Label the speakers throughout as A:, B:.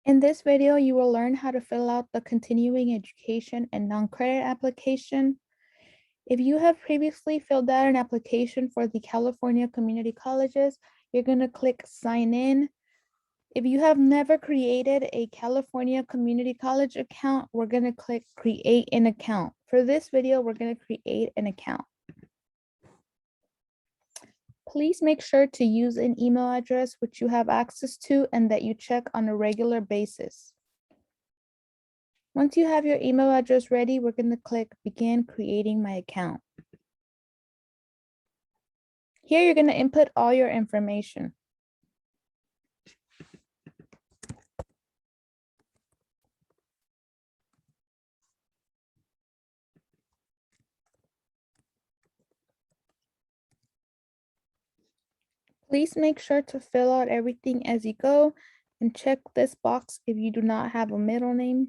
A: In this video, you will learn how to fill out the continuing education and non-credit application. If you have previously filled out an application for the California Community Colleges, you're going to click sign in. If you have never created a California Community College account, we're going to click create an account. For this video, we're going to create an account. Please make sure to use an email address which you have access to and that you check on a regular basis. Once you have your email address ready, we're going to click begin creating my account. Here, you're going to input all your information. Please make sure to fill out everything as you go and check this box if you do not have a middle name.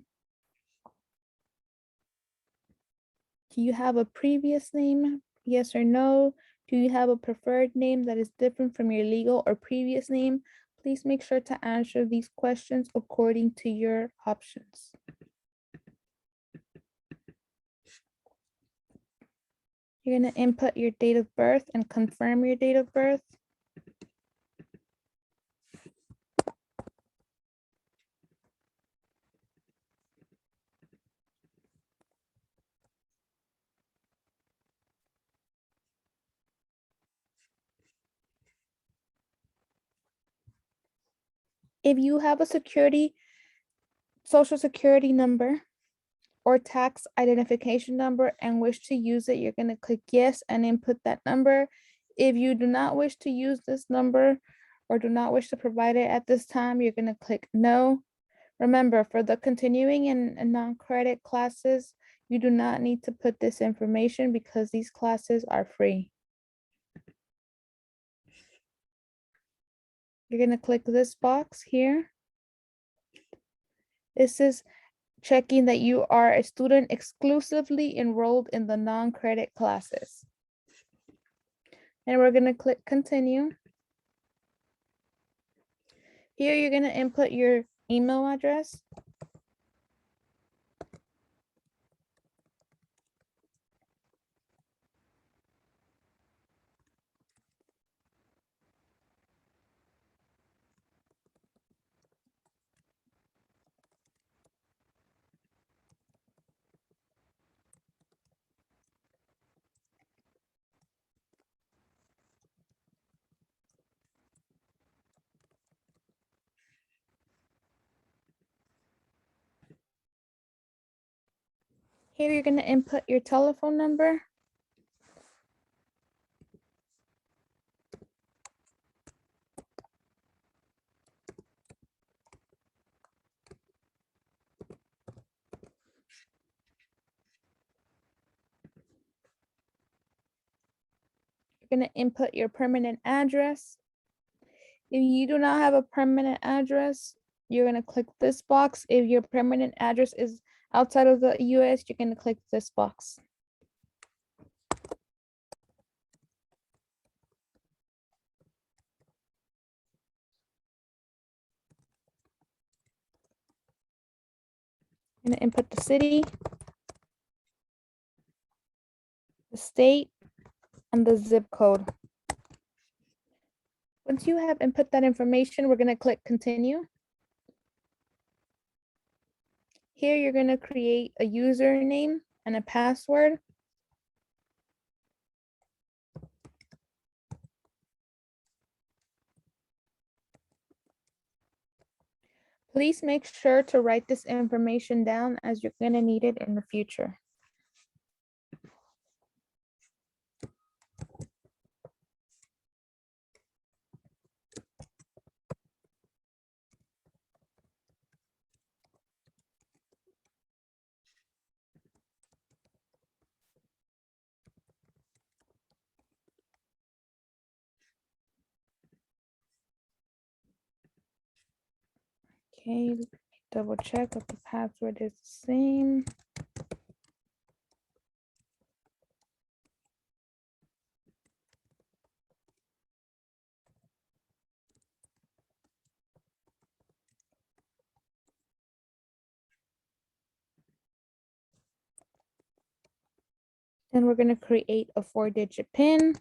A: Do you have a previous name? Yes or no? Do you have a preferred name that is different from your legal or previous name? Please make sure to answer these questions according to your options. You're going to input your date of birth and confirm your date of birth. If you have a social security number or tax identification number and wish to use it, you're going to click yes and input that number. If you do not wish to use this number or do not wish to provide it at this time, you're going to click no. Remember, for the continuing and non-credit classes, you do not need to put this information because these classes are free. You're going to click this box here. This is checking that you are a student exclusively enrolled in the non-credit classes. And we're going to click continue. Here, you're going to input your email address. Here, you're going to input your telephone number. You're going to input your permanent address. If you do not have a permanent address, you're going to click this box. If your permanent address is outside of the US, you're going to click this box. I'm going to input the city, the state, and the zip code. Once you have input that information, we're going to click continue. Here, you're going to create a username and a password. Please make sure to write this information down as you're going to need it in the future. Okay, double check if the password is the same. Then we're going to create a 4-digit PIN.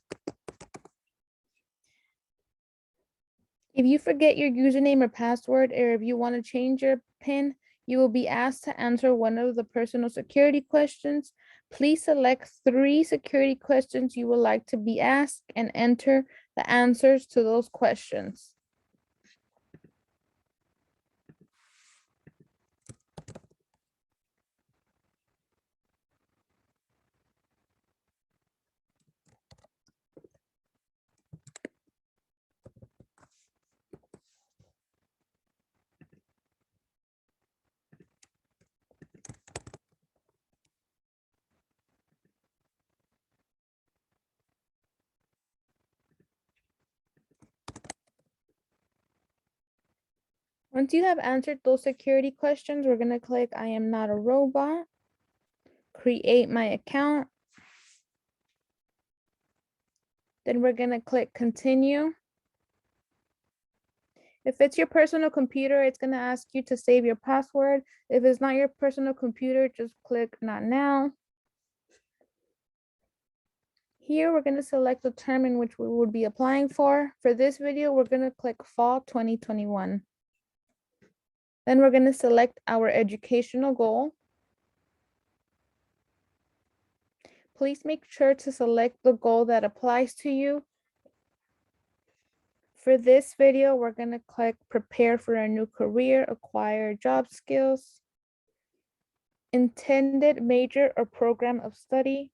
A: If you forget your username or password, or if you want to change your PIN, you will be asked to answer one of the personal security questions. Please select 3 security questions you would like to be asked and enter the answers to those questions. Once you have answered those security questions, we're going to click I am not a robot, create my account. Then we're going to click continue. If it's your personal computer, it's going to ask you to save your password. If it's not your personal computer, just click not now. Here, we're going to select the term in which we would be applying for. For this video, we're going to click fall 2021. Then we're going to select our educational goal. Please make sure to select the goal that applies to you. For this video, we're going to click prepare for a new career, acquire job skills, intended major or program of study.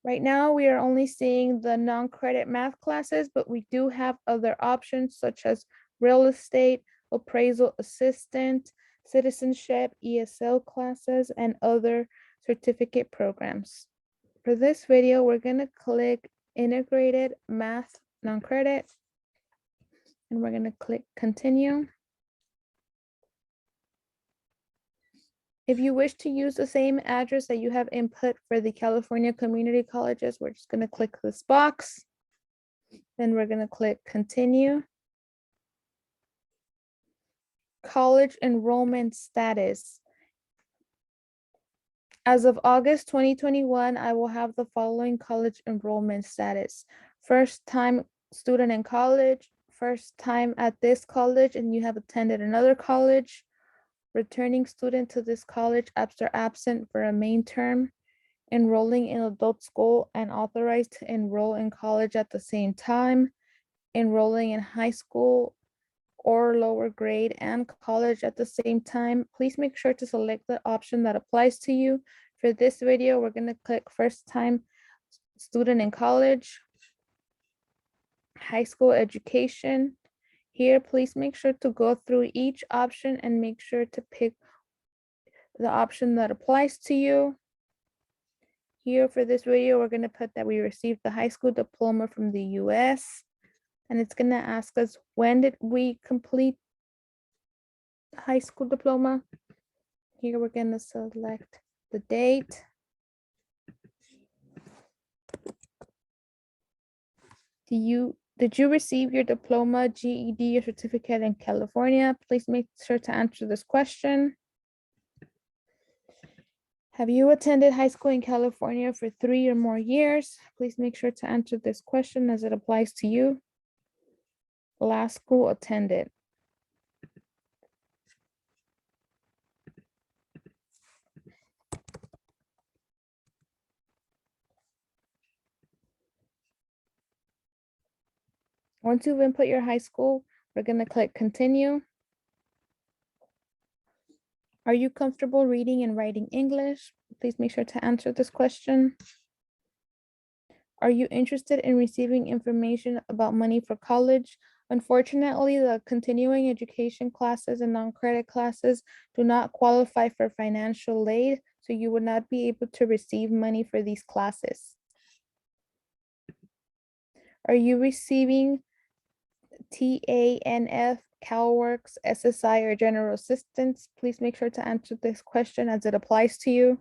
A: Right now, we are only seeing the non-credit math classes, but we do have other options such as real estate, appraisal assistant, citizenship, ESL classes, and other certificate programs. For this video, we're going to click integrated math non-credit, and we're going to click continue. If you wish to use the same address that you have input for the California community colleges, we're just going to click this box. Then we're going to click continue. College enrollment status. As of August 2021, I will have the following college enrollment status. First time student in college, first time at this college and you have attended another college, returning student to this college after absent for a main term, enrolling in adult school and authorized to enroll in college at the same time, enrolling in high school or lower grade and college at the same time. Please make sure to select the option that applies to you. For this video, we're going to click first time student in college, high school education. Here, please make sure to go through each option and make sure to pick the option that applies to you. Here for this video, we're going to put that we received the high school diploma from the US. And it's going to ask us, when did we complete high school diploma? Here we're going to select the date. Did you receive your diploma, GED, or certificate in California? Please make sure to answer this question. Have you attended high school in California for 3 or more years? Please make sure to answer this question as it applies to you. Last school attended. Once you've input your high school, we're going to click continue. Are you comfortable reading and writing English? Please make sure to answer this question. Are you interested in receiving information about money for college? Unfortunately, the continuing education classes and non-credit classes do not qualify for financial aid, so you would not be able to receive money for these classes. Are you receiving TANF, CalWORKS, SSI, or General Assistance? Please make sure to answer this question as it applies to you.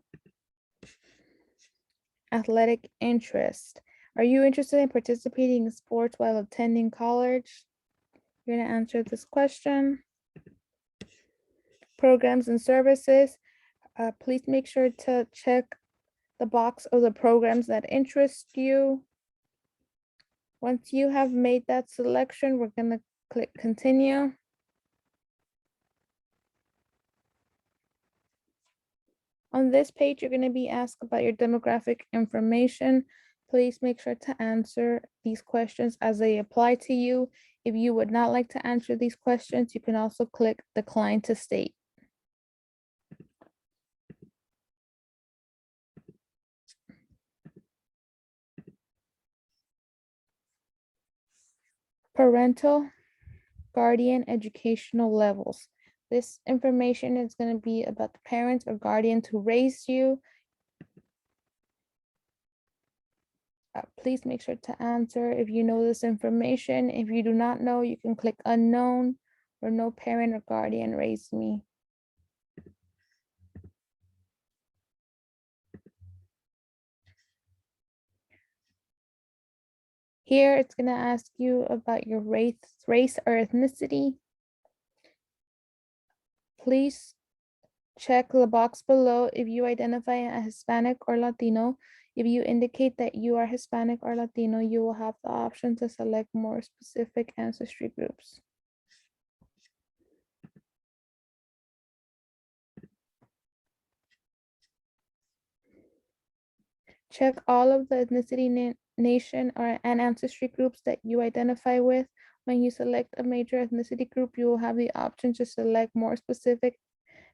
A: Athletic interest. Are you interested in participating in sports while attending college? You're going to answer this question. Programs and services. Please make sure to check the box of the programs that interest you. Once you have made that selection, we're going to click continue. On this page, you're going to be asked about your demographic information. Please make sure to answer these questions as they apply to you. If you would not like to answer these questions, you can also click decline to state. Parental, guardian, educational levels. This information is going to be about the parents or guardians who raised you. Please make sure to answer if you know this information. If you do not know, you can click unknown or no parent or guardian raised me. Here, it's going to ask you about your race or ethnicity. Please check the box below if you identify as Hispanic or Latino. If you indicate that you are Hispanic or Latino, you will have the option to select more specific ancestry groups. Check all of the ethnicity, nation, or ancestry groups that you identify with. When you select a major ethnicity group, you will have the option to select more specific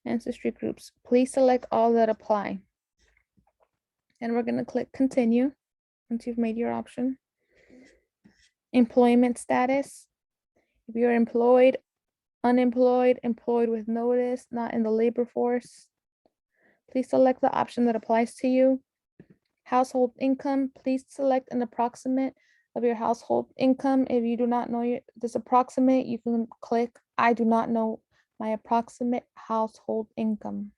A: ancestry groups. Please select all that apply. And we're going to click continue once you've made your option. Employment status. If you're employed, unemployed, employed with notice, not in the labor force, please select the option that applies to you. Household income, please select an approximate of your household income. If you do not know this approximate, you can click I do not know my approximate household income.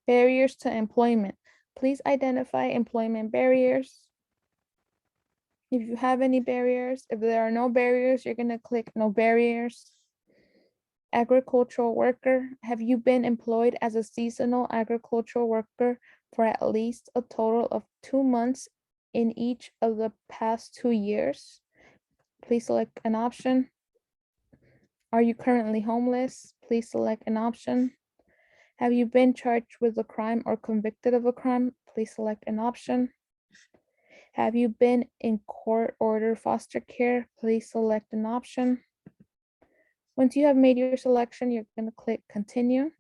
A: Barriers to employment. Please identify employment barriers. If you have any barriers, if there are no barriers, you're going to click no barriers. Agricultural worker. Have you been employed as a seasonal agricultural worker for at least a total of 2 months in each of the past 2 years? Please select an option. Are you currently homeless? Please select an option. Have you been charged with a crime or convicted of a crime? Please select an option. Have you been in court-ordered foster care? Please select an option. Once you have made your selection, you're going to click continue.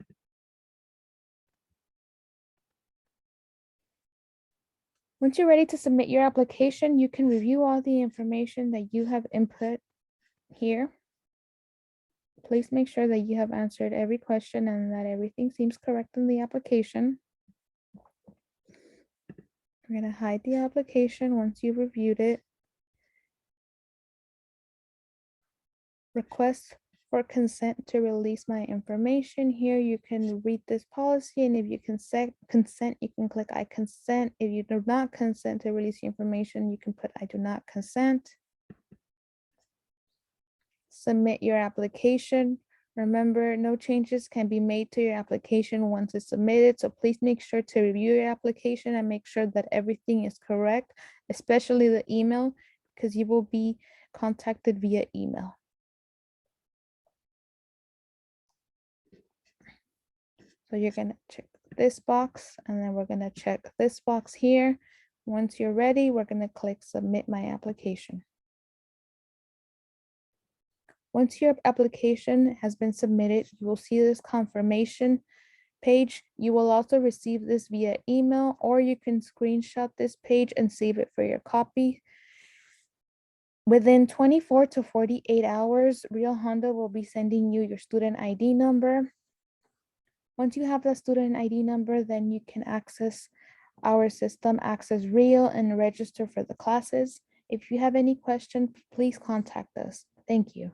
A: Once you're ready to submit your application, you can review all the information that you have input here. Please make sure that you have answered every question and that everything seems correct in the application. We're going to hide the application once you've reviewed it. Request for consent to release my information. Here you can read this policy, and if you consent, you can click I consent. If you do not consent to release the information, you can put I do not consent. Submit your application. Remember, no changes can be made to your application once it's submitted, so please make sure to review your application and make sure that everything is correct, especially the email, because you will be contacted via email. So you're going to check this box, and then we're going to check this box here. Once you're ready, we're going to click submit my application. Once your application has been submitted, you will see this confirmation page. You will also receive this via email, or you can screenshot this page and save it for your copy. Within 24 to 48 hours, Real Honda will be sending you your student ID number. Once you have the student ID number, then you can access our system, access Real, and register for the classes. If you have any questions, please contact us. Thank you.